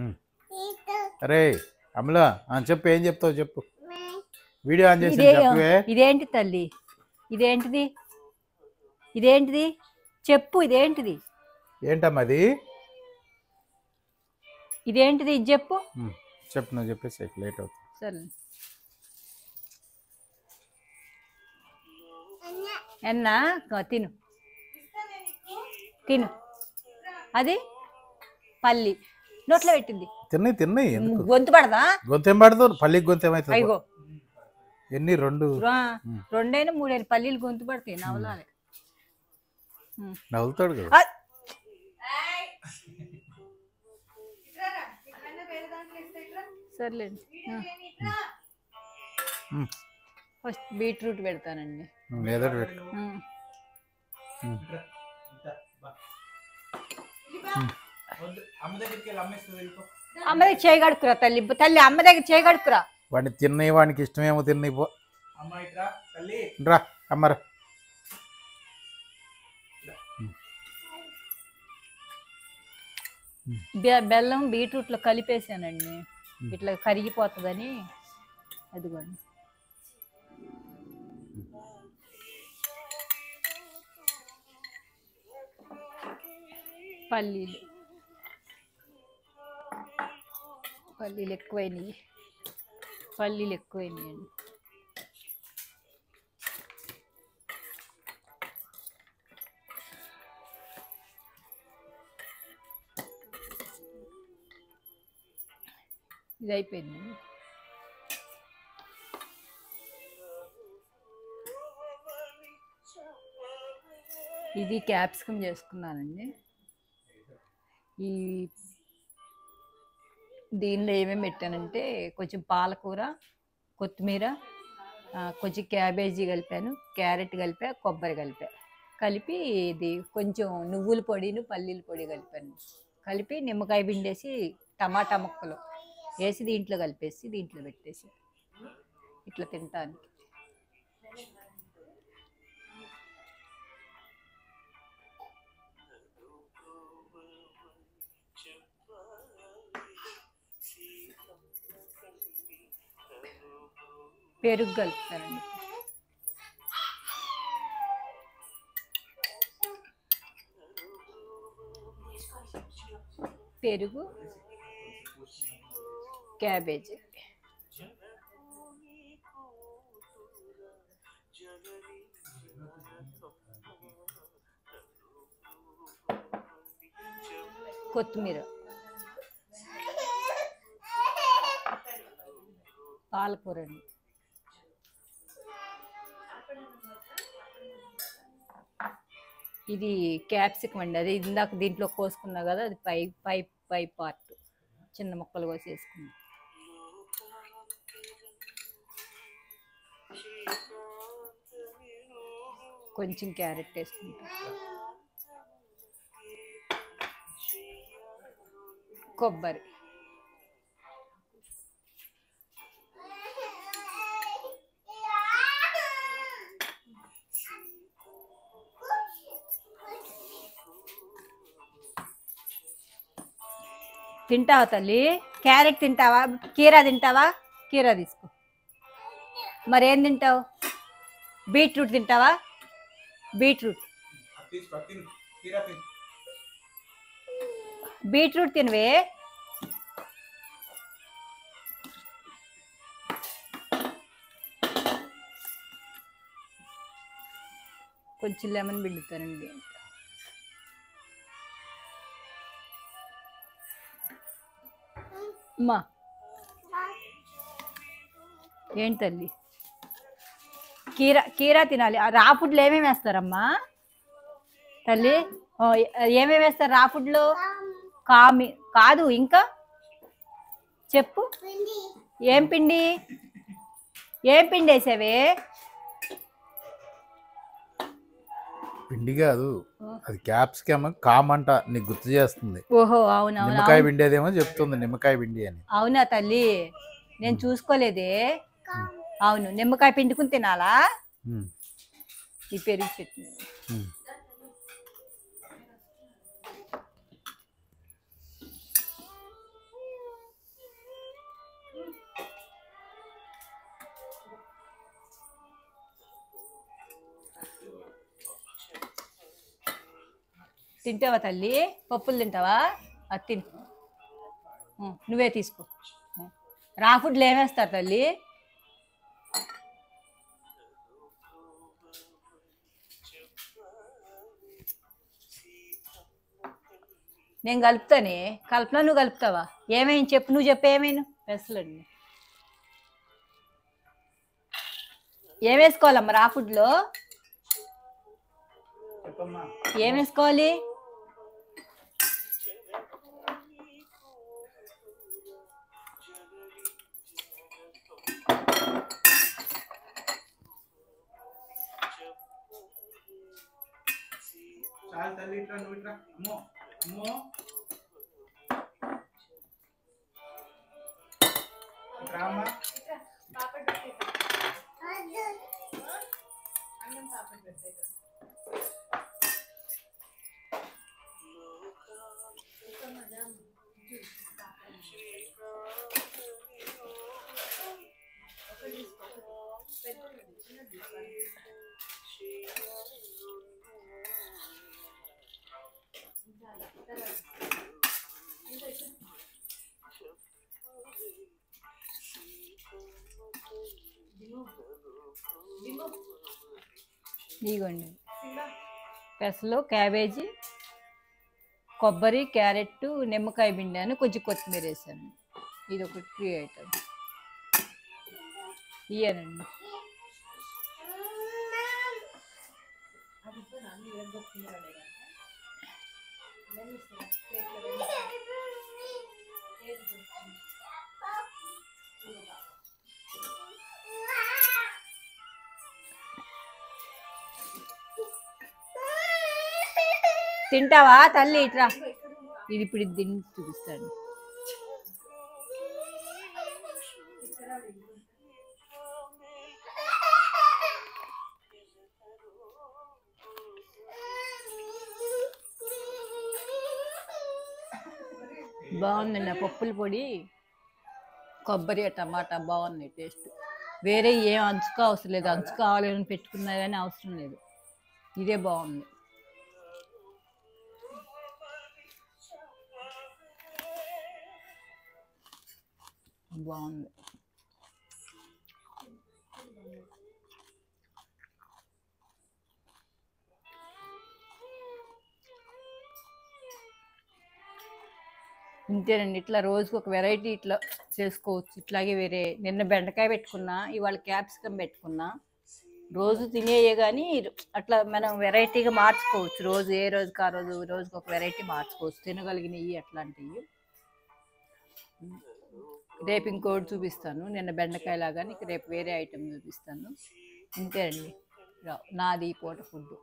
ఉమ్. అరే అమలా చెప్పు, ఏం చెప్తావు చెప్పు. వీడియో ఆన్ చేసి చెప్పవే. ఇదేంటి తల్లి? ఇదేంటిది? ఇదేంటిది చెప్పు. ఇదేంటిది? ఏంటమ్మా అది? ఇదేంటిది ఇది చెప్పు. చెప్పు, నువ్వు చెప్పేసి లేట్ అవుతుంది. సరే ఎన్నా తిను తిను. అది పల్లి నోట్లో పెట్టింది. తిన్నాయి గొంతు పడదా? గొంతేం పడదు, పల్లికి గొంతు ఏమవుతుంది? అయ్యో ఎన్ని? రెండైనా మూడైనా పల్లీలు గొంతు పడతాయి. నవలాలి. నవ్వుతాడు కదా. సర్లేండి. ఫస్ట్ బీట్రూట్ పెడతానండి. ఏదో పెట్టు. అమ్మ దగ్గర చేయగడుకురా తల్లి. తల్లి అమ్మ దగ్గర చేయగడుకురా. వాడిని తిన్నాయి, వాడికి ఇష్టమేమో తిన్నాయి. పో రా అమ్మరా. బెల్లం బీట్రూట్లో కలిపేసానండి, ఇట్లా కరిగిపోతుందని. అదిగోండి. పల్లీలు ఎక్కువైనాయి. పల్లీలు ఎక్కువైనాయండి. ఇది అయిపోయింది. ఇది క్యాప్సికమ్ చేసుకున్నానండి. ఈ దీనిలో ఏమేమి పెట్టానంటే కొంచెం పాలకూర, కొత్తిమీర, కొంచెం క్యాబేజీ కలిపాను, క్యారెట్ కలిపా, కొబ్బరి కలిపి ఇది కొంచెం నువ్వుల పొడిను పల్లీల పొడి కలిపాను. కలిపి నిమ్మకాయ పిండేసి టమాటా ముక్కలు వేసి దీంట్లో కలిపేసి దీంట్లో పెట్టేసి ఇట్లా తింటాను. పెరుగు కలుపుతానండి. పెరుగు, క్యాబేజీ. కొత్తిమీర, పాలకూర అండి. ఇది క్యాప్సికం అండి. అది ఇందాక దీంట్లో కోసుకున్నా కదా, అది పై పార్ట్ చిన్న ముక్కలు కోసి వేసుకున్నా. కొంచెం క్యారెట్ వేసుకుంటా. కొబ్బరి, తింటావా తల్లి? క్యారెట్ తింటావా? కీరా తింటావా? కీరా తీసుకో. మరేం తింటావు? బీట్రూట్ తింటావా? బీట్రూట్ తినవే. కొంచెం లెమన్ పిండుతానండి. అమ్మా ఏంటి తల్లి? కీరా తినాలి. రా ఫుడ్లో ఏమేమి వేస్తారమ్మా తల్లి? ఏమేమి వేస్తారు రా ఫుడ్లో? కాదు, ఇంకా చెప్పు. ఏం పిండి వేసావే? పిండి కాదు, అది క్యాప్సికమ్. కామంట నీకు గుర్తు చేస్తుంది. ఓహో అవునా. నిమ్మకాయ పిండేదేమో చెప్తుంది, నిమ్మకాయ పిండి అని. అవునా తల్లి? నేను చూసుకోలేదే. అవును, నిమ్మకాయ పిండుకుని తినాలా? ఈ పెరుగు చట్నీ. తింటావా తల్లి? పప్పులు తింటావా? అది తిని నువ్వే తీసుకో. రా ఫుడ్లు ఏమేస్తారు తల్లి? నేను కలుపుతానే. కల్పన నువ్వు కలుపుతావా? ఏమైంది చెప్పు, నువ్వు చెప్పు ఏమైనా పెసలండి ఏమేసుకోవాలమ్మా రా ఫుడ్లో? ఏమేసుకోవాలి? ఇదిగోండి పెసలు, క్యాబేజీ, కొబ్బరి, క్యారెట్, నిమ్మకాయ పిండాను, కొంచెం కొత్తిమీర వేసాను. ఇది ఒక 3 ఐటమ్ ఇయ్యానండి. తింటావా తల్లి? ఇట్రా. ఇది ఇప్పుడు ఇది తిని చూపిస్తాను. బాగుందండి ఆ పప్పుల పొడి, కొబ్బరి, టమాటా బాగున్నాయి టేస్ట్. వేరే ఏం అంచుక అవసరం లేదు. అంచు కావాలని పెట్టుకున్నా కానీ అవసరం లేదు. ఇదే బాగుంది. బాగుంది. ఇంతేనండి. ఇట్లా రోజుకి ఒక వెరైటీ ఇట్లా చేసుకోవచ్చు. ఇట్లాగే వేరే నిన్న బెండకాయ పెట్టుకున్నా, ఇవాళ క్యాప్సికమ్ పెట్టుకున్నా. రోజు తినేయే కానీ అట్లా మనం వెరైటీగా మార్చుకోవచ్చు. రోజు ఏ రోజుకి ఆ రోజు రోజుకి ఒక వెరైటీ మార్చుకోవచ్చు. తినగలిగినవి అట్లాంటివి. రేపు ఇంకోటి చూపిస్తాను. నిన్న బెండకాయ లాగానే రేపు వేరే ఐటెం చూపిస్తాను. ఇంతే అండి నాది పూట ఫుడ్.